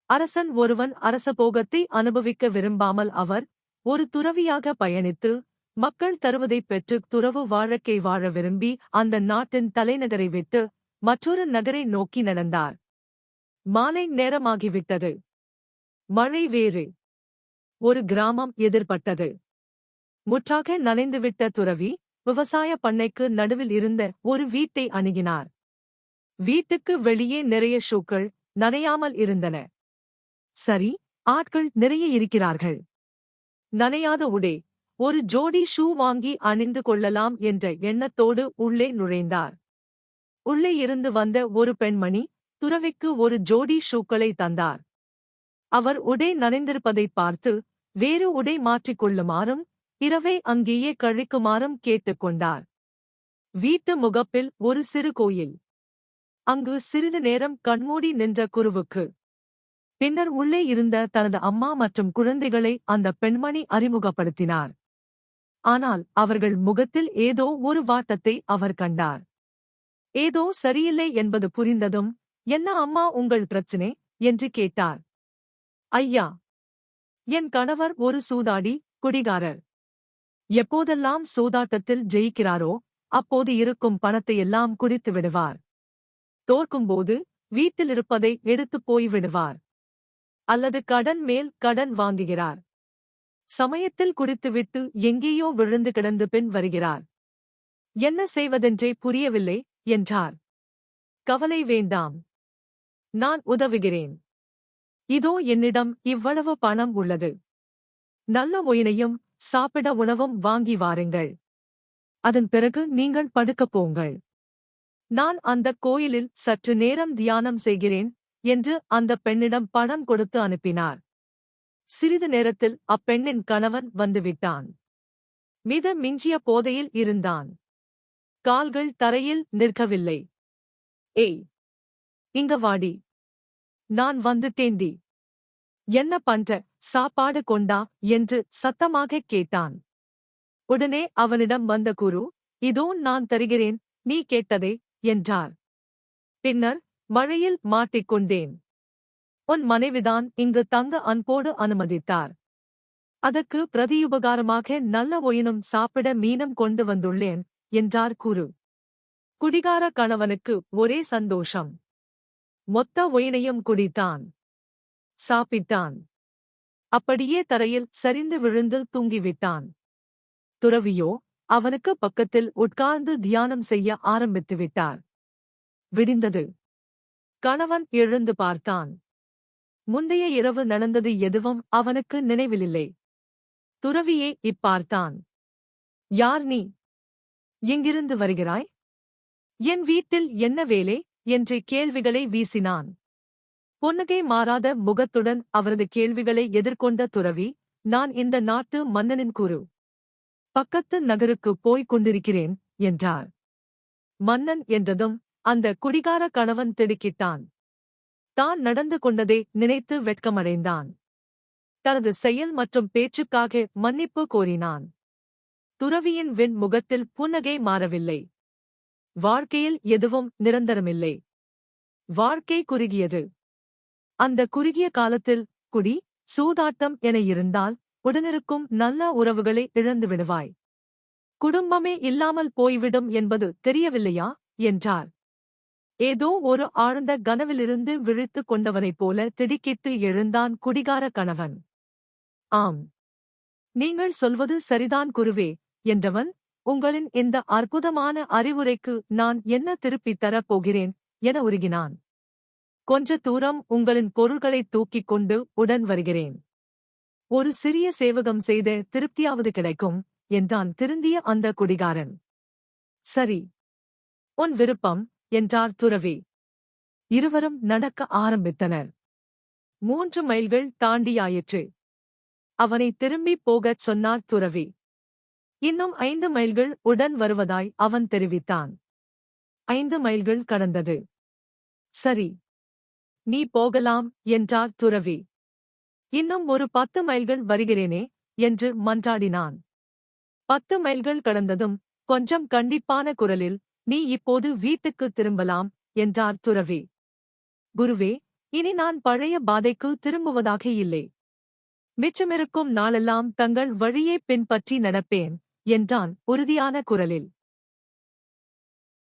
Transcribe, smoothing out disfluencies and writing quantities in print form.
அரசன் ஒருவன் அரசபோகத்தை அனுபவிக்க விரும்பாமல் அவர் ஒரு துறவியாக பயணித்து மக்கள் தருவதைப் பெற்று துறவு வாழ்க்கை வாழ விரும்பி அந்த நாட்டின் தலைநகரை விட்டு மற்றொரு நகரை நோக்கி நடந்தார். மாலை நேரமாகிவிட்டது. மழை வேறு. ஒரு கிராமம் எதிர்பட்டது. முற்றாக நனைந்துவிட்ட துறவி விவசாய பண்ணைக்கு நடுவில் இருந்த ஒரு வீட்டை அணுகினார். வீட்டுக்கு வெளியே நிறைய ஷூக்கள் நனையாமல் இருந்தன. சரி, ஆட்கள் நிறைய இருக்கிறார்கள். நனையாத உடை, ஒரு ஜோடி ஷூ வாங்கி அணிந்து கொள்ளலாம் என்ற எண்ணத்தோடு உள்ளே நுழைந்தார். உள்ளே இருந்து வந்த ஒரு பெண்மணி துறவிக்கு ஒரு ஜோடி ஷூக்களை தந்தார். அவர் உடை நனைந்திருப்பதைப் பார்த்து வேறு உடை மாற்றிக்கொள்ளுமாறும் இரவை அங்கேயே கழிக்குமாறும் கேட்டுக்கொண்டார். வீட்டு முகப்பில் ஒரு சிறு கோயில். அங்கு சிறிது நேரம் கண்மூடி நின்ற குருவுக்கு பின்னர் உள்ளே இருந்த தனது அம்மா மற்றும் குழந்தைகளை அந்த பெண்மணி அறிமுகப்படுத்தினார். ஆனால் அவர்கள் முகத்தில் ஏதோ ஒரு வாட்டத்தை அவர் கண்டார். ஏதோ சரியில்லை என்பது புரிந்ததும், என்ன அம்மா உங்கள் பிரச்சினை என்று கேட்டார். ஐயா, என் கணவர் ஒரு சூதாடி, குடிகாரர். எப்போதெல்லாம் சூதாட்டத்தில் ஜெயிக்கிறாரோ அப்போது இருக்கும் பணத்தையெல்லாம் குடித்து விடுவார். தோற்கும்போது வீட்டிலிருப்பதை எடுத்துப் போய் விடுவார். அல்லது கடன் மேல் கடன் வாங்குகிறார். சமயத்தில் குடித்துவிட்டு எங்கேயோ விழுந்து கிடந்து பின் வருகிறார். என்ன செய்வதென்றே புரியவில்லை என்றார். கவலை வேண்டாம், நான் உதவுகிறேன். இதோ என்னிடம் இவ்வளவு பணம் உள்ளது. நல்ல ஒயினையும் சாப்பிட உணவும் வாங்கி வாருங்கள். அதன் பிறகு நீங்கள் படுக்கப் போங்கள். நான் அந்தக் கோயிலில் சற்று நேரம் தியானம் செய்கிறேன் என்று அந்த பெண்ணிடம் பணம் கொடுத்து அனுப்பினார். சிறிது நேரத்தில் அப்பெண்ணின் கணவன் வந்துவிட்டான். மித மிஞ்சிய போதையில் இருந்தான். கால்கள் தரையில் நிற்கவில்லை. ஏய், இங்க வாடி, நான் வந்துட்டேன்டி. என்ன பண்ற, சாப்பாடு கொண்டா என்று சத்தமாகக் கேட்டான். உடனே அவனிடம் வந்த குரு, இதோ நான் தருகிறேன், நீ கேட்டதே என்றார். பின்னர், மழையில் மாட்டிக்கொண்டேன். உன் மனைவிதான் இங்கு தங்க அன்போடு அனுமதித்தார். அதற்கு பிரதியுபகாரமாக நல்ல ஒயினும் சாப்பிட மீனும் கொண்டு வந்துள்ளேன் என்றார் குரு. குடிகார கணவனுக்கு ஒரே சந்தோஷம். மொத்த ஒயினையும் குடித்தான். சாப்பிட்டான். அப்படியே தரையில் சரிந்து விழுந்து தூங்கிவிட்டான். துறவியோ அவனுக்கு பக்கத்தில் உட்கார்ந்து தியானம் செய்ய ஆரம்பித்துவிட்டார். விடிந்தது. கணவன் எழுந்து பார்த்தான். முந்தைய இரவு நடந்தது எதுவும் அவனுக்கு நினைவிலில்லை. துறவியே இப்பார்த்தான். யார் நீ? எங்கிருந்து வருகிறாய்? என் வீட்டில் என்ன வேலை என்று கேள்விகளை வீசினான். புன்னகை மாறாத முகத்துடன் அவரது கேள்விகளை எதிர்கொண்ட துறவி, நான் இந்த நாட்டு மன்னனின் குரு. பக்கத்து நகருக்குப் போய்க் கொண்டிருக்கிறேன் என்றார். மன்னன் என்றதும் அந்த குடிகார கணவன் திடுக்கிட்டான். தான் நடந்து கொண்டதை நினைத்து வெட்கமடைந்தான். தனது செயல் மற்றும் பேச்சுக்காக மன்னிப்பு கோரினான். துறவியின் முகத்தில் புன்னகை மாறவில்லை. வாழ்க்கையில் எதுவும் நிரந்தரமில்லை. வாழ்க்கை குறுகியது. அந்த குறுகிய காலத்தில் குடி, சூதாட்டம் என இருந்தால் உடனிருக்கும் நல்ல உறவுகளை இழந்து விடுவாய். குடும்பமே இல்லாமல் போய்விடும் என்பது தெரியவில்லையா என்றார். ஏதோ ஒரு ஆழ்ந்த கனவிலிருந்து விழித்துக் கொண்டவனைப் போல திடுக்கிட்டு எழுந்தான் குடிகார கணவன். ஆம், நீங்கள் சொல்வது சரிதான் குருவே என்றவன், உங்களின் இந்த அற்புதமான அறிவுரைக்கு நான் என்ன திருப்பித் தரப் போகிறேன் என உருகினான். கொஞ்ச தூரம் உங்களின் பொருள்களைத் தூக்கிக் கொண்டு உடன் வருகிறேன். ஒரு சிறிய சேவகம் செய்த திருப்தியாவது கிடைக்கும் என்றான் திருந்திய அந்த குடிகாரன். சரி, உன் விருப்பம் என்றார் துறவி. இருவரும் நடக்க ஆரம்பித்தனர். 3 மைல்கள் தாண்டியாயிற்று. அவனை திரும்பிப் போகச் சொன்னார் துறவி. இன்னும் 5 மைல்கள் உடன் வருவதாய் அவன் தெரிவித்தான். 5 மைல்கள் கடந்தது. சரி, நீ போகலாம் என்றார் துறவி. இன்னும் ஒரு 10 மைல்கள் வருகிறேனே என்று மன்றாடினான். 10 மைல்கள் கடந்ததும் கொஞ்சம் கண்டிப்பான குரலில், நீ இப்போது வீட்டுக்குத் திரும்பலாம் என்றார் துறவி. குருவே, இனி நான் பழைய பாதைக்கு திரும்புவதாக இல்லை. மிச்சமிருக்கும் நாளெல்லாம் தங்கள் வழியே பின்பற்றி நடப்பேன், என்றான் உறுதியான குரலில்.